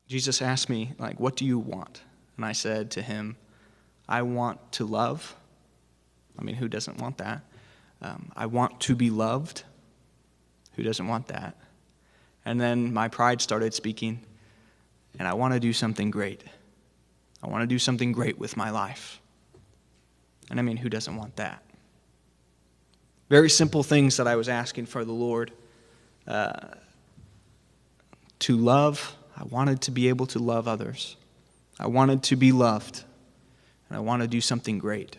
Jesus asked me, like, what do you want? And I said to him, I want to love. I mean, who doesn't want that? I want to be loved. Who doesn't want that? And then my pride started speaking, and I want to do something great. I want to do something great with my life. And I mean, who doesn't want that? Very simple things that I was asking for the Lord. To love, I wanted to be able to love others. I wanted to be loved. And I want to do something great.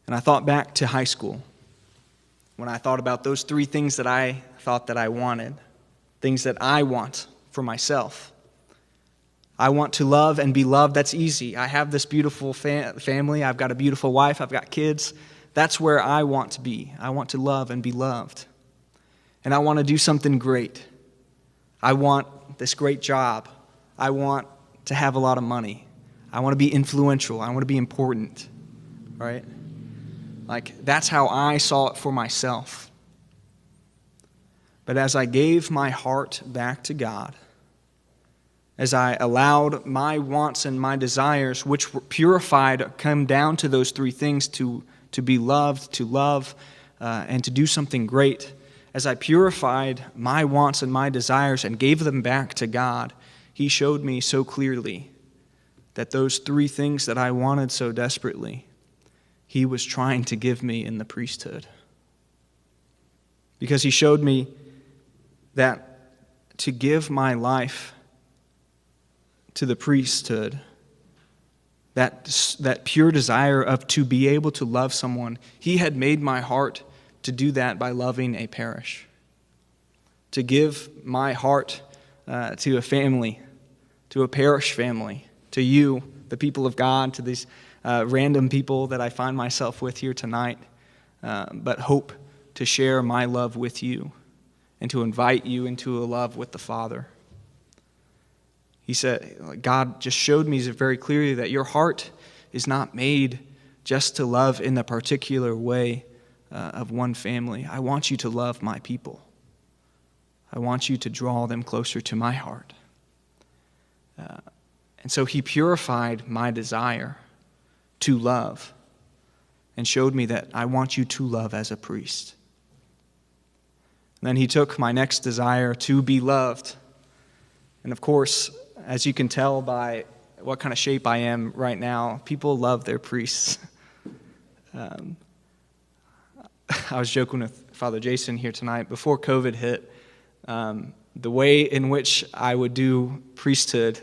And I thought back to high school when I thought about those three things that I thought that I wanted, things that I want for myself. I want to love and be loved. That's easy. I have this beautiful family. I've got a beautiful wife. I've got kids. That's where I want to be. I want to love and be loved. And I want to do something great. I want this great job. I want to have a lot of money. I want to be influential. I want to be important, right? Like, that's how I saw it for myself. But as I gave my heart back to God, as I allowed my wants and my desires, which were purified, come down to those three things, to be loved, to love, and to do something great, as I purified my wants and my desires and gave them back to God, He showed me so clearly that those three things that I wanted so desperately, He was trying to give me in the priesthood. Because He showed me that to give my life to the priesthood, that pure desire of to be able to love someone, He had made my heart to do that by loving a parish. To give my heart to a family, to a parish family, to you, the people of God, to these random people that I find myself with here tonight, but hope to share my love with you and to invite you into a love with the Father. He said, God just showed me very clearly that your heart is not made just to love in the particular way of one family. I want you to love my people. I want you to draw them closer to my heart. And so He purified my desire to love and showed me that I want you to love as a priest. And then He took my next desire to be loved. And of course, as you can tell by what kind of shape I am right now, people love their priests. I was joking with Father Jason here tonight. Before COVID hit, the way in which I would do priesthood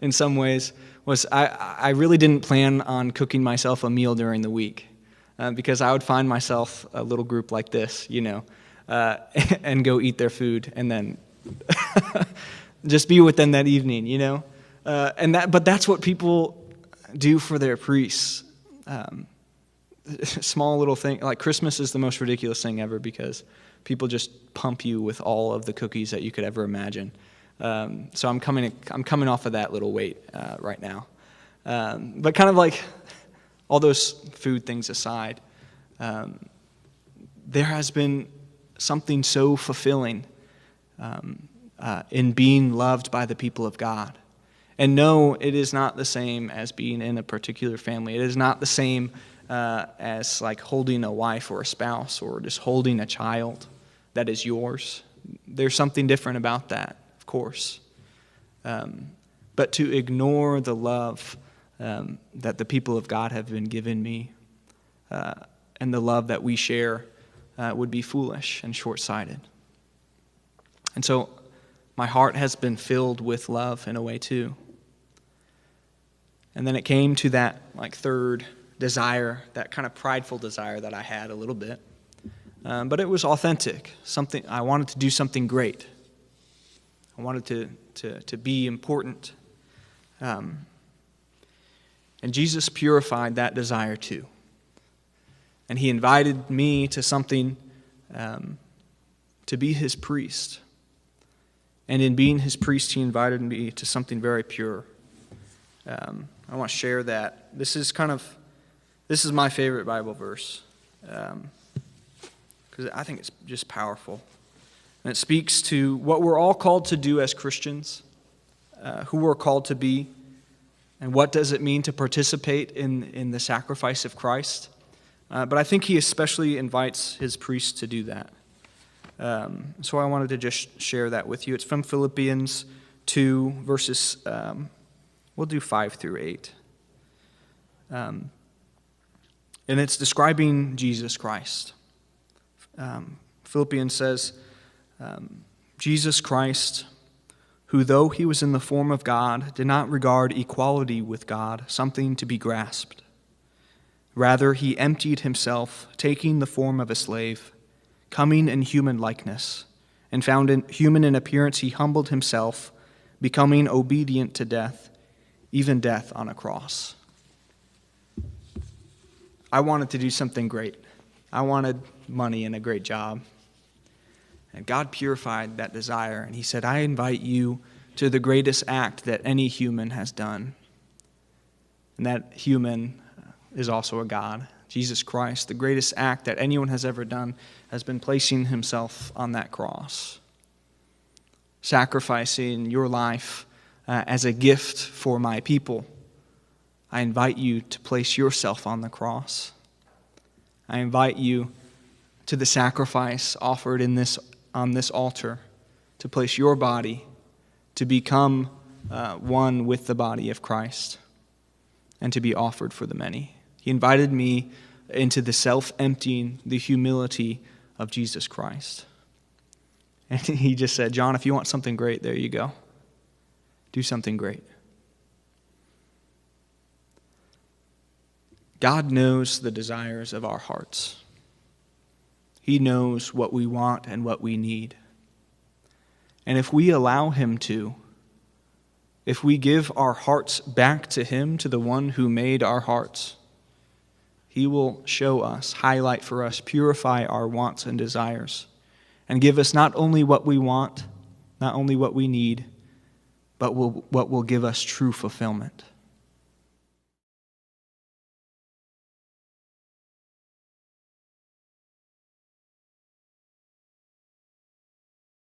in some ways was I really didn't plan on cooking myself a meal during the week because I would find myself a little group like this, and go eat their food and then just be with them that evening, But that's what people do for their priests. Small little thing, like Christmas is the most ridiculous thing ever because people just pump you with all of the cookies that you could ever imagine. So I'm coming off of that little weight right now. But kind of like all those food things aside, there has been something so fulfilling in being loved by the people of God. And no, it is not the same as being in a particular family. It is not the same as like holding a wife or a spouse or just holding a child that is yours. There's something different about that, of course. But to ignore the love that the people of God have been given me and the love that we share would be foolish and short-sighted. And so my heart has been filled with love in a way too. And then it came to that third desire, that kind of prideful desire that I had a little bit. But it was authentic. I wanted to do something great. I wanted to be important. And Jesus purified that desire too. And He invited me to something, to be His priest. And in being His priest, He invited me to something very pure. I want to share that. This is my favorite Bible verse, because I think it's just powerful. And it speaks to what we're all called to do as Christians, who we're called to be, and what does it mean to participate in the sacrifice of Christ. But I think he especially invites his priests to do that. So I wanted to just share that with you. It's from Philippians 2, verses, we'll do 5 through 8. And it's describing Jesus Christ. Philippians says, Jesus Christ, who though he was in the form of God, did not regard equality with God something to be grasped. Rather, he emptied himself, taking the form of a slave, coming in human likeness, and found human in appearance, he humbled himself, becoming obedient to death, even death on a cross. I wanted to do something great. I wanted money and a great job. And God purified that desire, and he said, I invite you to the greatest act that any human has done. And that human is also a God. Jesus Christ, the greatest act that anyone has ever done, has been placing himself on that cross, sacrificing your life as a gift for my people. I invite you to place yourself on the cross. I invite you to the sacrifice offered on this altar, to place your body, to become one with the body of Christ, and to be offered for the many. He invited me into the self-emptying, the humility of Jesus Christ. And he just said, John, if you want something great, there you go. Do something great. God knows the desires of our hearts. He knows what we want and what we need. And if we allow him to, if we give our hearts back to him, to the one who made our hearts, he will show us, highlight for us, purify our wants and desires, and give us not only what we want, not only what we need, but what will give us true fulfillment.